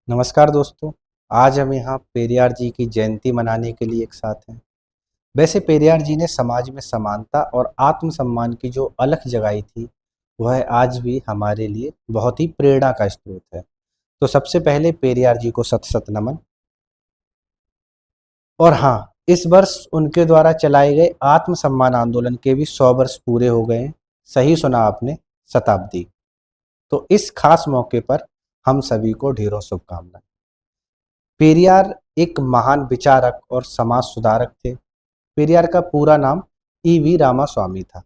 नमस्कार दोस्तों। आज हम यहाँ पेरियार जी की जयंती मनाने के लिए एक साथ हैं। वैसे पेरियार जी ने समाज में समानता और आत्मसम्मान की जो अलख जगाई थी, वह आज भी हमारे लिए बहुत ही प्रेरणा का स्रोत है। तो सबसे पहले पेरियार जी को शत शत नमन। और हाँ, इस वर्ष उनके द्वारा चलाए गए आत्मसम्मान आंदोलन के भी 100 वर्ष पूरे हो गए हैं। सही सुना आपने, शताब्दी। तो इस खास मौके पर हम सभी को ढेरों शुभकामनाएं। पेरियार एक महान विचारक और समाज सुधारक थे। पेरियार का पूरा नाम ईवी रामास्वामी था।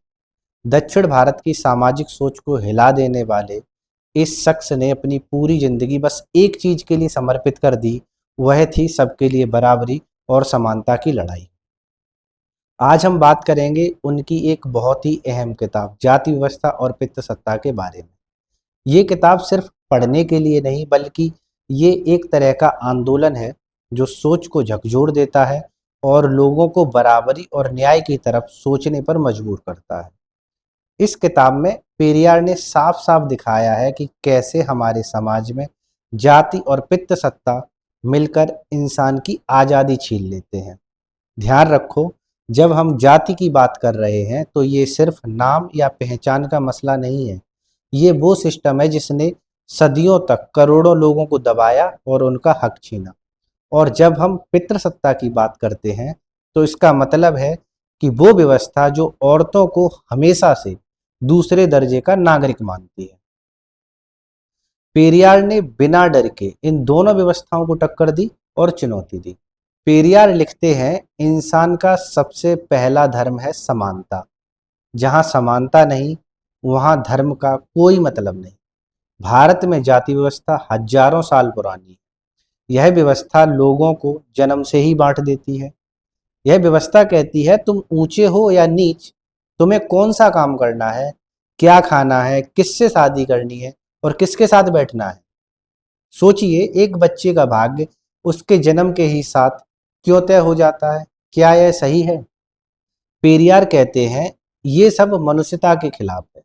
दक्षिण भारत की सामाजिक सोच को हिला देने वाले इस शख्स ने अपनी पूरी जिंदगी बस एक चीज के लिए समर्पित कर दी। वह थी सबके लिए बराबरी और समानता की लड़ाई। आज हम बात करेंगे उनकी एक बहुत ही अहम किताब जाति व्यवस्था और पितृसत्ता के बारे में। ये किताब सिर्फ पढ़ने के लिए नहीं, बल्कि ये एक तरह का आंदोलन है जो सोच को झकझोर देता है और लोगों को बराबरी और न्याय की तरफ सोचने पर मजबूर करता है। इस किताब में पेरियार ने साफ साफ दिखाया है कि कैसे हमारे समाज में जाति और पितृसत्ता मिलकर इंसान की आज़ादी छीन लेते हैं। ध्यान रखो, जब हम जाति की बात कर रहे हैं तो ये सिर्फ नाम या पहचान का मसला नहीं है। ये वो सिस्टम है जिसने सदियों तक करोड़ों लोगों को दबाया और उनका हक छीना। और जब हम पितृसत्ता की बात करते हैं तो इसका मतलब है कि वो व्यवस्था जो औरतों को हमेशा से दूसरे दर्जे का नागरिक मानती है। पेरियार ने बिना डर के इन दोनों व्यवस्थाओं को टक्कर दी और चुनौती दी। पेरियार लिखते हैं, इंसान का सबसे पहला धर्म है समानता। जहाँ समानता नहीं, वहाँ धर्म का कोई मतलब नहीं। भारत में जाति व्यवस्था हजारों साल पुरानी है। यह व्यवस्था लोगों को जन्म से ही बांट देती है। यह व्यवस्था कहती है, तुम ऊंचे हो या नीच, तुम्हें कौन सा काम करना है, क्या खाना है, किससे शादी करनी है और किसके साथ बैठना है। सोचिए, एक बच्चे का भाग्य उसके जन्म के ही साथ क्यों तय हो जाता है? क्या यह सही है? पेरियार कहते हैं, ये सब मनुष्यता के खिलाफ है।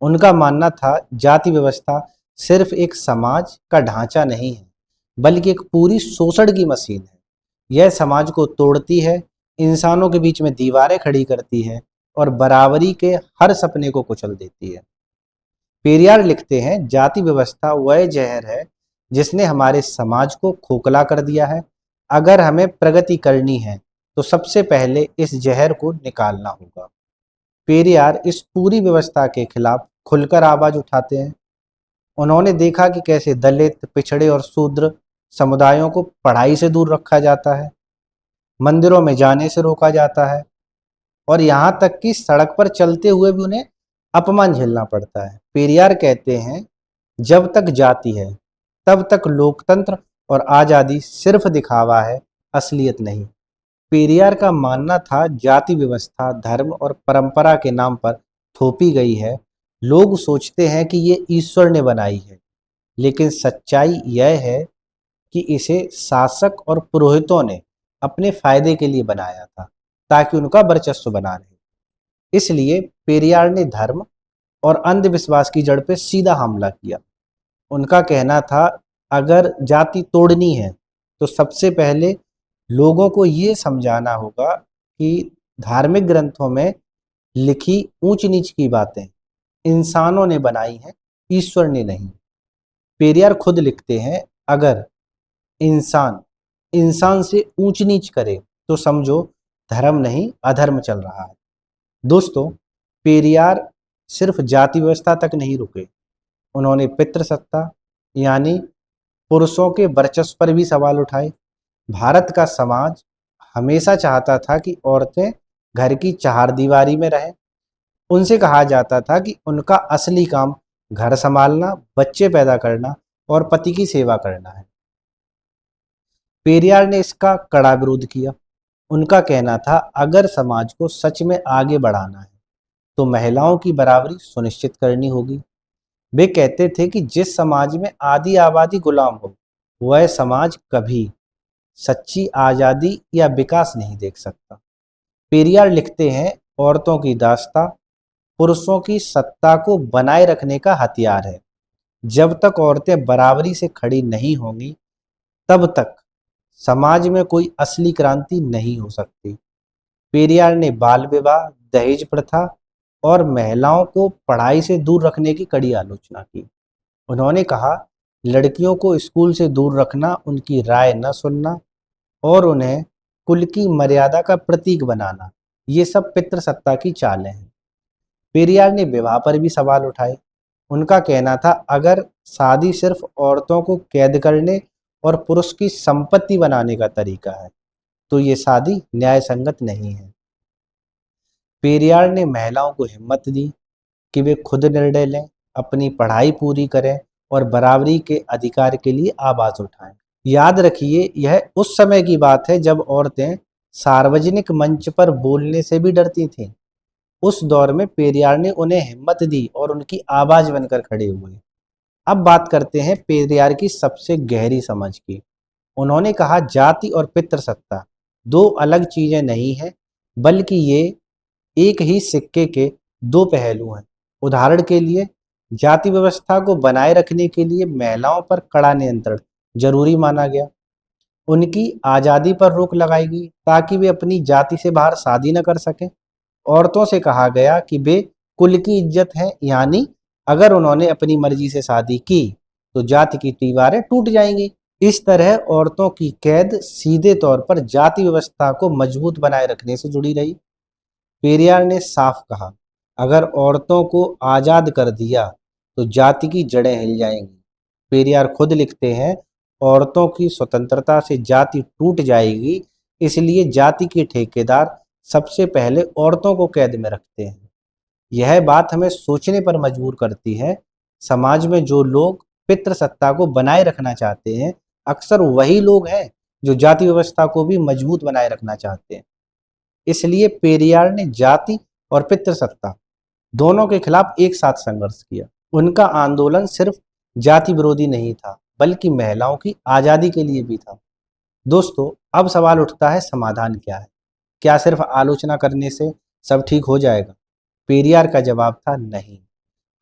उनका मानना था जाति व्यवस्था सिर्फ एक समाज का ढांचा नहीं है, बल्कि एक पूरी शोषण की मशीन है। यह समाज को तोड़ती है, इंसानों के बीच में दीवारें खड़ी करती है और बराबरी के हर सपने को कुचल देती है। पेरियार लिखते हैं, जाति व्यवस्था वह जहर है जिसने हमारे समाज को खोखला कर दिया है। अगर हमें प्रगति करनी है तो सबसे पहले इस जहर को निकालना होगा। पेरियार इस पूरी व्यवस्था के खिलाफ खुलकर आवाज उठाते हैं। उन्होंने देखा कि कैसे दलित, पिछड़े और शूद्र समुदायों को पढ़ाई से दूर रखा जाता है, मंदिरों में जाने से रोका जाता है और यहाँ तक कि सड़क पर चलते हुए भी उन्हें अपमान झेलना पड़ता है। पेरियार कहते हैं, जब तक जाति है तब तक लोकतंत्र और आज़ादी सिर्फ दिखावा है, असलियत नहीं। पेरियार का मानना था जाति व्यवस्था धर्म और परंपरा के नाम पर थोपी गई है। लोग सोचते हैं कि ये ईश्वर ने बनाई है, लेकिन सच्चाई यह है कि इसे शासक और पुरोहितों ने अपने फायदे के लिए बनाया था, ताकि उनका वर्चस्व बना रहे। इसलिए पेरियार ने धर्म और अंधविश्वास की जड़ पे सीधा हमला किया। उनका कहना था, अगर जाति तोड़नी है तो सबसे पहले लोगों को ये समझाना होगा कि धार्मिक ग्रंथों में लिखी ऊंच नीच की बातें इंसानों ने बनाई हैं, ईश्वर ने नहीं। पेरियार खुद लिखते हैं, अगर इंसान इंसान से ऊंच नीच करे तो समझो धर्म नहीं अधर्म चल रहा है। दोस्तों, पेरियार सिर्फ जाति व्यवस्था तक नहीं रुके। उन्होंने पितृसत्ता यानी पुरुषों के वर्चस्व पर भी सवाल उठाए। भारत का समाज हमेशा चाहता था कि औरतें घर की चारदीवारी में रहें। उनसे कहा जाता था कि उनका असली काम घर संभालना, बच्चे पैदा करना और पति की सेवा करना है। पेरियार ने इसका कड़ा विरोध किया। उनका कहना था, अगर समाज को सच में आगे बढ़ाना है तो महिलाओं की बराबरी सुनिश्चित करनी होगी। वे कहते थे कि जिस समाज में आधी आबादी गुलाम हो, वह समाज कभी सच्ची आज़ादी या विकास नहीं देख सकता। पेरियार लिखते हैं, औरतों की दास्ता पुरुषों की सत्ता को बनाए रखने का हथियार है। जब तक औरतें बराबरी से खड़ी नहीं होंगी, तब तक समाज में कोई असली क्रांति नहीं हो सकती। पेरियार ने बाल विवाह, दहेज प्रथा और महिलाओं को पढ़ाई से दूर रखने की कड़ी आलोचना की। उन्होंने कहा, लड़कियों को स्कूल से दूर रखना, उनकी राय न सुनना और उन्हें कुल की मर्यादा का प्रतीक बनाना, ये सब पितृसत्ता की चालें हैं। पेरियार ने विवाह पर भी सवाल उठाए। उनका कहना था, अगर शादी सिर्फ औरतों को कैद करने और पुरुष की संपत्ति बनाने का तरीका है, तो ये शादी न्याय संगत नहीं है। पेरियार ने महिलाओं को हिम्मत दी कि वे खुद निर्णय लें, अपनी पढ़ाई पूरी करें और बराबरी के अधिकार के लिए आवाज उठाएं। याद रखिए, यह उस समय की बात है जब औरतें सार्वजनिक मंच पर बोलने से भी डरती थीं। उस दौर में पेरियार ने उन्हें हिम्मत दी और उनकी आवाज बनकर खड़े हुए। अब बात करते हैं पेरियार की सबसे गहरी समझ की। उन्होंने कहा, जाति और पितृसत्ता दो अलग चीजें नहीं हैं, बल्कि ये एक ही सिक्के के दो पहलू हैं। उदाहरण के लिए, जाति व्यवस्था को बनाए रखने के लिए महिलाओं पर कड़ा नियंत्रण जरूरी माना गया। उनकी आज़ादी पर रोक लगाई गई ताकि वे अपनी जाति से बाहर शादी न कर सकें। औरतों से कहा गया कि वे कुल की इज्जत हैं, यानी अगर उन्होंने अपनी मर्जी से शादी की तो जाति की दीवारें टूट जाएंगी। इस तरह औरतों की कैद सीधे तौर पर जाति व्यवस्था को मजबूत बनाए रखने से जुड़ी रही। पेरियार ने साफ कहा, अगर औरतों को आज़ाद कर दिया तो जाति की जड़ें हिल जाएंगी। पेरियार खुद लिखते हैं, औरतों की स्वतंत्रता से जाति टूट जाएगी, इसलिए जाति के ठेकेदार सबसे पहले औरतों को कैद में रखते हैं। यह बात हमें सोचने पर मजबूर करती है। समाज में जो लोग पितृसत्ता को बनाए रखना चाहते हैं, अक्सर वही लोग हैं जो जाति व्यवस्था को भी मजबूत बनाए रखना चाहते हैं। इसलिए पेरियार ने जाति और पितृसत्ता दोनों के खिलाफ एक साथ संघर्ष किया। उनका आंदोलन सिर्फ जाति विरोधी नहीं था, बल्कि महिलाओं की आजादी के लिए भी था। दोस्तों, अब सवाल उठता है, समाधान क्या है? क्या सिर्फ आलोचना करने से सब ठीक हो जाएगा? पेरियार का जवाब था, नहीं।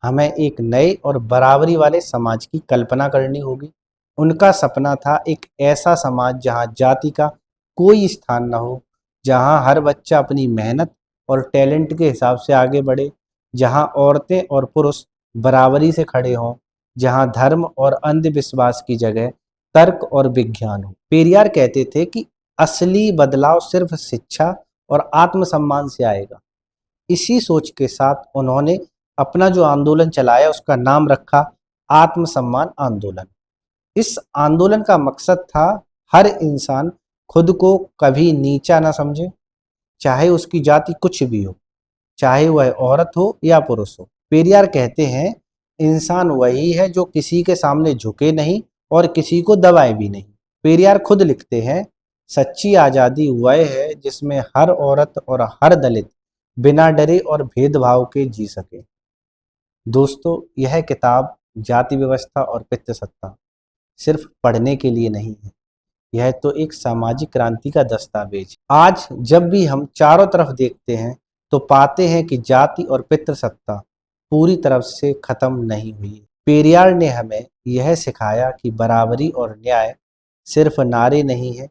हमें एक नए और बराबरी वाले समाज की कल्पना करनी होगी। उनका सपना था एक ऐसा समाज जहां जाति का कोई स्थान न हो, जहां हर बच्चा अपनी मेहनत और टैलेंट के हिसाब से आगे बढ़े, जहां औरतें और पुरुष बराबरी से खड़े हों, जहां धर्म और अंधविश्वास की जगह तर्क और विज्ञान हो। पेरियार कहते थे कि असली बदलाव सिर्फ शिक्षा और आत्मसम्मान से आएगा। इसी सोच के साथ उन्होंने अपना जो आंदोलन चलाया उसका नाम रखा आत्मसम्मान आंदोलन। इस आंदोलन का मकसद था, हर इंसान खुद को कभी नीचा ना समझे, चाहे उसकी जाति कुछ भी हो, चाहे वह औरत हो या पुरुष हो। पेरियार कहते हैं, इंसान वही है जो किसी के सामने झुके नहीं और किसी को दबाए भी नहीं। पेरियार खुद लिखते हैं, सच्ची आज़ादी वह है जिसमें हर औरत और हर दलित बिना डरे और भेदभाव के जी सके। दोस्तों, यह किताब जाति व्यवस्था और पितृसत्ता सिर्फ पढ़ने के लिए नहीं है, यह तो एक सामाजिक क्रांति का दस्तावेज है। आज जब भी हम चारों तरफ देखते हैं तो पाते हैं कि जाति और पितृसत्ता पूरी तरफ से खत्म नहीं हुई। पेरियार ने हमें यह सिखाया कि बराबरी और न्याय सिर्फ नारे नहीं है,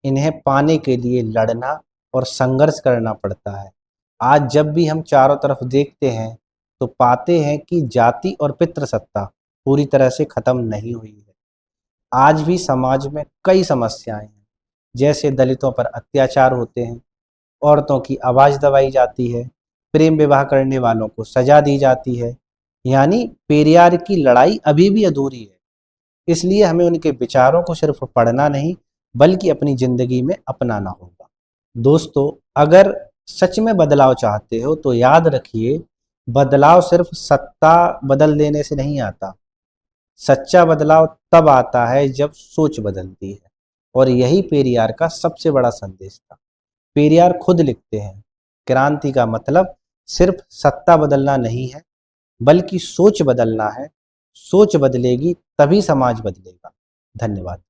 इन्हें पाने के लिए लड़ना और संघर्ष करना पड़ता है। आज जब भी हम चारों तरफ देखते हैं तो पाते हैं कि जाति और पितृसत्ता पूरी तरह से खत्म नहीं हुई है। आज भी समाज में कई समस्याएं हैं, जैसे दलितों पर अत्याचार होते हैं, औरतों की आवाज़ दबाई जाती है, प्रेम विवाह करने वालों को सजा दी जाती है। यानी पेरियार की लड़ाई अभी भी अधूरी है। इसलिए हमें उनके विचारों को सिर्फ पढ़ना नहीं, बल्कि अपनी जिंदगी में अपनाना होगा। दोस्तों, अगर सच में बदलाव चाहते हो तो याद रखिए, बदलाव सिर्फ सत्ता बदल देने से नहीं आता। सच्चा बदलाव तब आता है जब सोच बदलती है, और यही पेरियार का सबसे बड़ा संदेश था। पेरियार खुद लिखते हैं, क्रांति का मतलब सिर्फ सत्ता बदलना नहीं है, बल्कि सोच बदलना है। सोच बदलेगी तभी समाज बदलेगा। धन्यवाद।